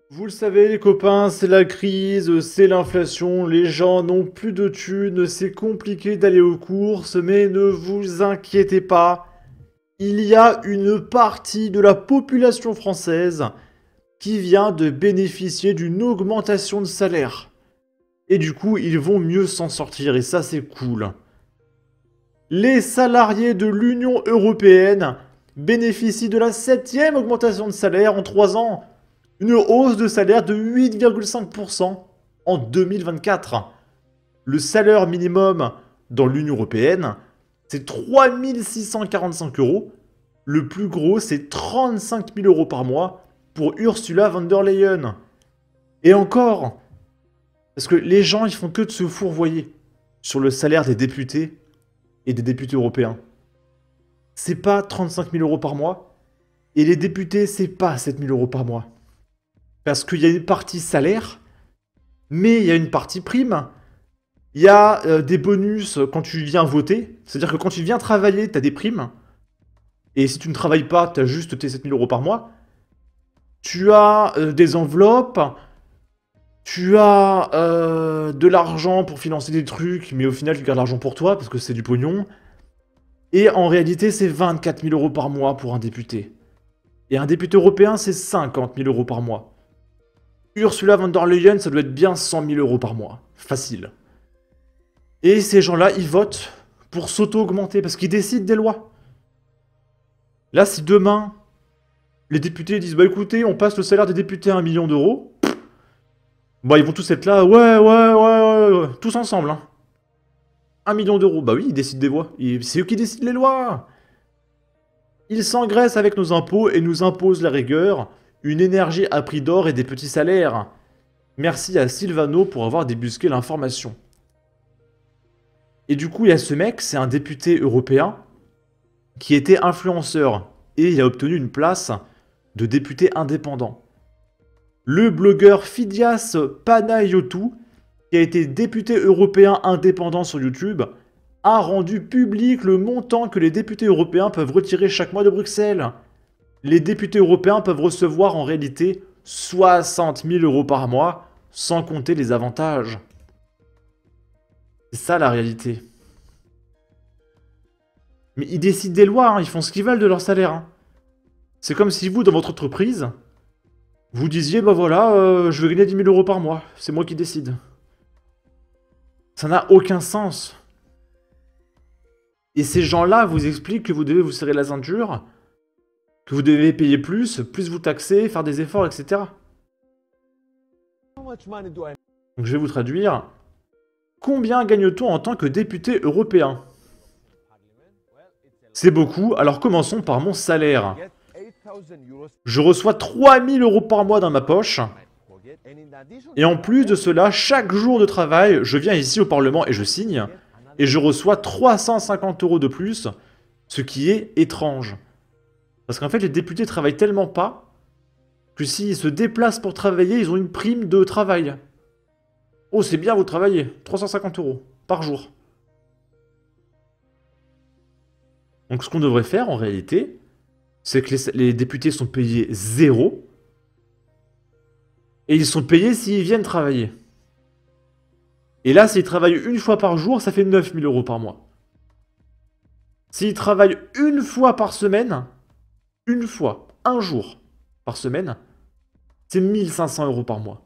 Vous le savez les copains, c'est la crise, c'est l'inflation, les gens n'ont plus de thunes, c'est compliqué d'aller aux courses, mais ne vous inquiétez pas, il y a une partie de la population française qui vient de bénéficier d'une augmentation de salaire. Et du coup, ils vont mieux s'en sortir, et ça c'est cool. Les salariés de l'Union Européenne bénéficient de la 7e augmentation de salaire en 3 ans. Une hausse de salaire de 8,5% en 2024. Le salaire minimum dans l'Union Européenne, c'est 3 645 euros. Le plus gros, c'est 35 000 euros par mois pour Ursula von der Leyen. Et encore, parce que les gens, ils font que de se fourvoyer sur le salaire des députés et des députés européens. C'est pas 35 000 euros par mois, et les députés, c'est pas 7 000 euros par mois. Parce qu'il y a une partie salaire, mais il y a une partie prime. Il y a des bonus quand tu viens voter. C'est-à-dire que quand tu viens travailler, tu as des primes. Et si tu ne travailles pas, tu as juste tes 7 000 euros par mois. Tu as des enveloppes. Tu as de l'argent pour financer des trucs, mais au final, tu gardes l'argent pour toi parce que c'est du pognon. Et en réalité, c'est 24 000 euros par mois pour un député. Et un député européen, c'est 50 000 euros par mois. Ursula von der Leyen, ça doit être bien 100 000 euros par mois. Facile. Et ces gens-là, ils votent pour s'auto-augmenter, parce qu'ils décident des lois. Là, si demain, les députés disent, bah écoutez, on passe le salaire des députés à 1 million d'euros, bah ils vont tous être là, ouais, tous ensemble, hein. 1 million d'euros, bah oui, ils décident des lois. C'est eux qui décident les lois. Ils s'engraissent avec nos impôts et nous imposent la rigueur, une énergie à prix d'or et des petits salaires. Merci à Silvano pour avoir débusqué l'information. Et du coup, il y a ce mec, c'est un député européen, qui était influenceur, et il a obtenu une place de député indépendant. Le blogueur Phidias Panayotou, qui a été député européen indépendant sur YouTube, a rendu public le montant que les députés européens peuvent retirer chaque mois de Bruxelles. Les députés européens peuvent recevoir en réalité 60 000 euros par mois, sans compter les avantages. C'est ça la réalité. Mais ils décident des lois, hein, ils font ce qu'ils veulent de leur salaire. Hein. C'est comme si vous, dans votre entreprise, vous disiez, bah voilà, je veux gagner 10 000 euros par mois, c'est moi qui décide. Ça n'a aucun sens. Et ces gens-là vous expliquent que vous devez vous serrer la ceinture, que vous devez payer plus vous taxer, faire des efforts, etc. Donc je vais vous traduire. Combien gagne-t-on en tant que député européen? C'est beaucoup, alors commençons par mon salaire. Je reçois 3 000 euros par mois dans ma poche. Et en plus de cela, chaque jour de travail, je viens ici au Parlement et je signe. Et je reçois 350 euros de plus, ce qui est étrange. Parce qu'en fait, les députés travaillent tellement pas que s'ils se déplacent pour travailler, ils ont une prime de travail. Oh, c'est bien, vous travaillez. 350 euros par jour. Donc ce qu'on devrait faire, en réalité, c'est que les députés sont payés 0. Et ils sont payés s'ils viennent travailler. Et là, s'ils travaillent une fois par jour, ça fait 9 000 euros par mois. S'ils travaillent une fois par semaine, une fois, un jour par semaine, c'est 1 500 euros par mois.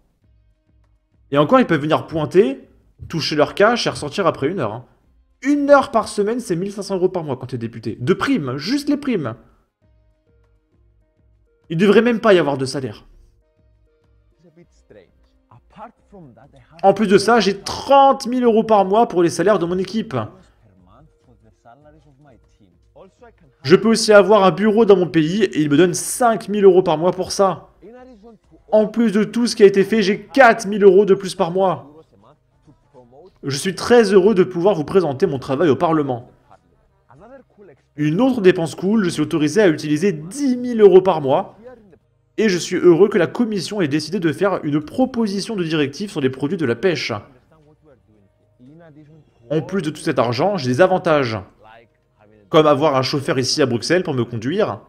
Et encore, ils peuvent venir pointer, toucher leur cash et ressortir après 1 heure. Hein. 1 heure par semaine, c'est 1 500 euros par mois quand tu es député. De primes, juste les primes. Il devrait même pas y avoir de salaire. En plus de ça, j'ai 30 000 euros par mois pour les salaires de mon équipe. Je peux aussi avoir un bureau dans mon pays et il me donne 5 000 euros par mois pour ça. En plus de tout ce qui a été fait, j'ai 4 000 euros de plus par mois. Je suis très heureux de pouvoir vous présenter mon travail au Parlement. Une autre dépense cool, je suis autorisé à utiliser 10 000 euros par mois. Et je suis heureux que la Commission ait décidé de faire une proposition de directive sur les produits de la pêche. En plus de tout cet argent, j'ai des avantages. Comme avoir un chauffeur ici à Bruxelles pour me conduire.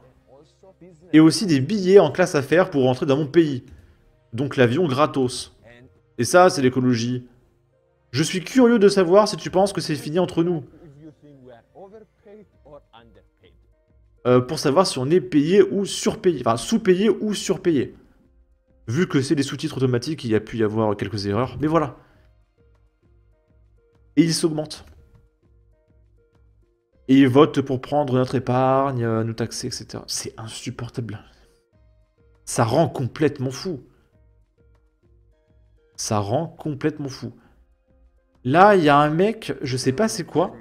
Et aussi des billets en classe affaires pour rentrer dans mon pays. Donc l'avion gratos. Et ça, c'est l'écologie. Je suis curieux de savoir si tu penses que c'est fini entre nous. Pour savoir si on est payé ou surpayé. Enfin, sous-payé ou surpayé. Vu que c'est des sous-titres automatiques, il y a pu y avoir quelques erreurs. Mais voilà. Et ils s'augmentent. Et ils votent pour prendre notre épargne, nous taxer, etc. C'est insupportable. Ça rend complètement fou. Ça rend complètement fou. Là, il y a un mec, je sais pas c'est quoi.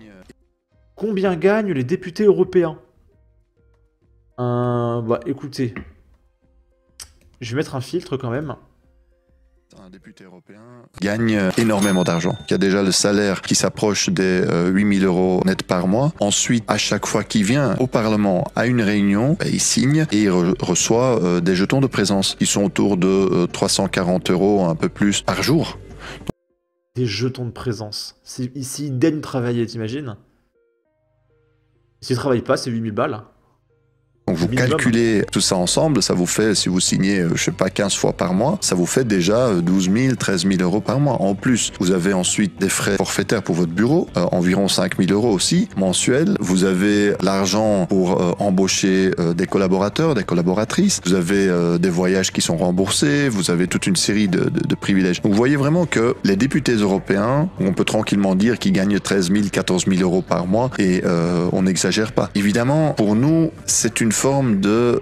Combien gagnent les députés européens? Bah écoutez. Je vais mettre un filtre quand même. Un député européen gagne énormément d'argent. Il y a déjà le salaire qui s'approche des 8 000 € net par mois. Ensuite, à chaque fois qu'il vient au Parlement à une réunion, il signe et il reçoit des jetons de présence. Ils sont autour de 340 €, un peu plus par jour. Des jetons de présence. Ici, ils daignent travailler, t'imagines? S'ils travaillent pas, c'est 8000 balles. Donc vous calculez tout ça ensemble, ça vous fait, si vous signez, je sais pas, 15 fois par mois, ça vous fait déjà 12 000, 13 000 € par mois. En plus, vous avez ensuite des frais forfaitaires pour votre bureau, environ 5 000 € aussi, mensuels. Vous avez l'argent pour embaucher des collaborateurs, des collaboratrices. Vous avez des voyages qui sont remboursés. Vous avez toute une série de privilèges. Donc vous voyez vraiment que les députés européens, on peut tranquillement dire qu'ils gagnent 13 000, 14 000 € par mois et on n'exagère pas. Évidemment, pour nous, c'est une forme de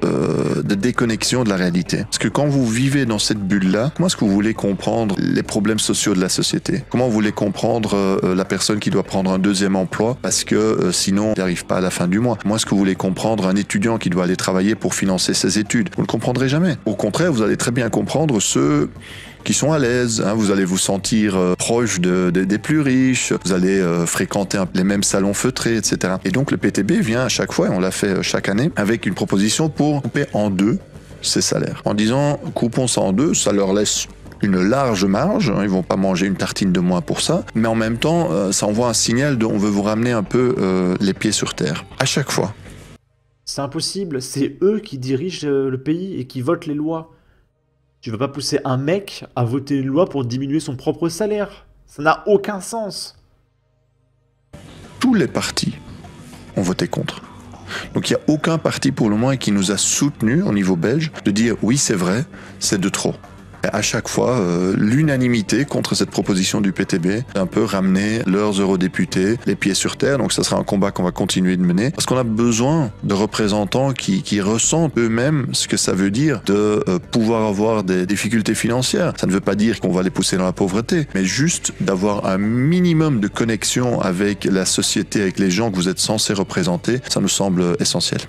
déconnexion de la réalité. Parce que quand vous vivez dans cette bulle-là, comment est-ce que vous voulez comprendre les problèmes sociaux de la société? Comment vous voulez comprendre la personne qui doit prendre un deuxième emploi parce que sinon il n'arrive pas à la fin du mois? Comment est-ce que vous voulez comprendre un étudiant qui doit aller travailler pour financer ses études? Vous ne le comprendrez jamais. Au contraire, vous allez très bien comprendre ceux qui sont à l'aise, hein, vous allez vous sentir proche des plus riches, vous allez fréquenter les mêmes salons feutrés, etc. Et donc le PTB vient à chaque fois, et on l'a fait chaque année, avec une proposition pour couper en deux ces salaires. En disant, coupons ça en deux, ça leur laisse une large marge, hein, ils vont pas manger une tartine de moins pour ça, mais en même temps, ça envoie un signal de on veut vous ramener un peu les pieds sur terre. À chaque fois. C'est impossible, c'est eux qui dirigent le pays et qui votent les lois. Tu vas pas pousser un mec à voter une loi pour diminuer son propre salaire. Ça n'a aucun sens. Tous les partis ont voté contre. Donc il n'y a aucun parti pour le moment qui nous a soutenus au niveau belge de dire oui c'est vrai, c'est de trop. Et à chaque fois, l'unanimité contre cette proposition du PTB un peu ramener leurs eurodéputés les pieds sur terre. Donc ça sera un combat qu'on va continuer de mener parce qu'on a besoin de représentants qui ressentent eux-mêmes ce que ça veut dire de pouvoir avoir des difficultés financières. Ça ne veut pas dire qu'on va les pousser dans la pauvreté, mais juste d'avoir un minimum de connexion avec la société, avec les gens que vous êtes censés représenter, ça nous semble essentiel.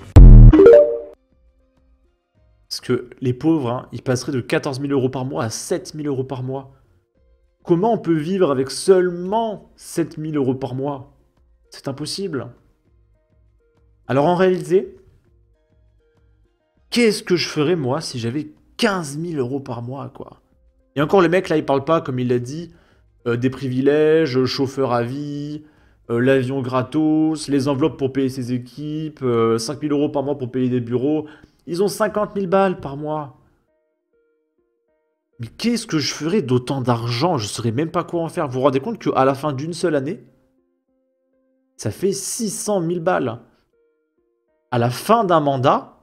Parce que les pauvres, hein, ils passeraient de 14 000 € par mois à 7 000 € par mois. Comment on peut vivre avec seulement 7 000 € par mois? C'est impossible. Alors en réalité, qu'est-ce que je ferais moi si j'avais 15 000 € par mois, quoi? Et encore, le mec là, il parle pas, comme il l'a dit, des privilèges, chauffeur à vie, l'avion gratos, les enveloppes pour payer ses équipes, 5 000 € par mois pour payer des bureaux. Ils ont 50 000 balles par mois. Mais qu'est-ce que je ferais d'autant d'argent? Je ne saurais même pas quoi en faire. Vous vous rendez compte qu'à la fin d'une seule année, ça fait 600 000 balles. À la fin d'un mandat,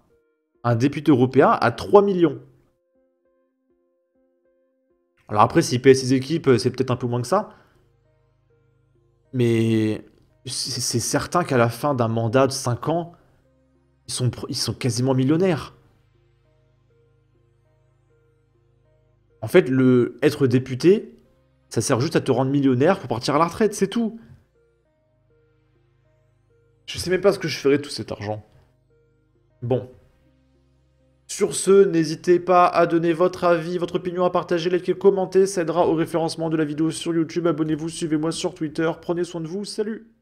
un député européen a 3 millions. Alors après, s'il paye ses équipes, c'est peut-être un peu moins que ça. Mais c'est certain qu'à la fin d'un mandat de 5 ans, ils sont quasiment millionnaires. En fait, être député, ça sert juste à te rendre millionnaire pour partir à la retraite, c'est tout. Je sais même pas ce que je ferais de tout cet argent. Bon. Sur ce, n'hésitez pas à donner votre avis, votre opinion, à partager, liker, commenter. Ça aidera au référencement de la vidéo sur YouTube. Abonnez-vous, suivez-moi sur Twitter. Prenez soin de vous. Salut!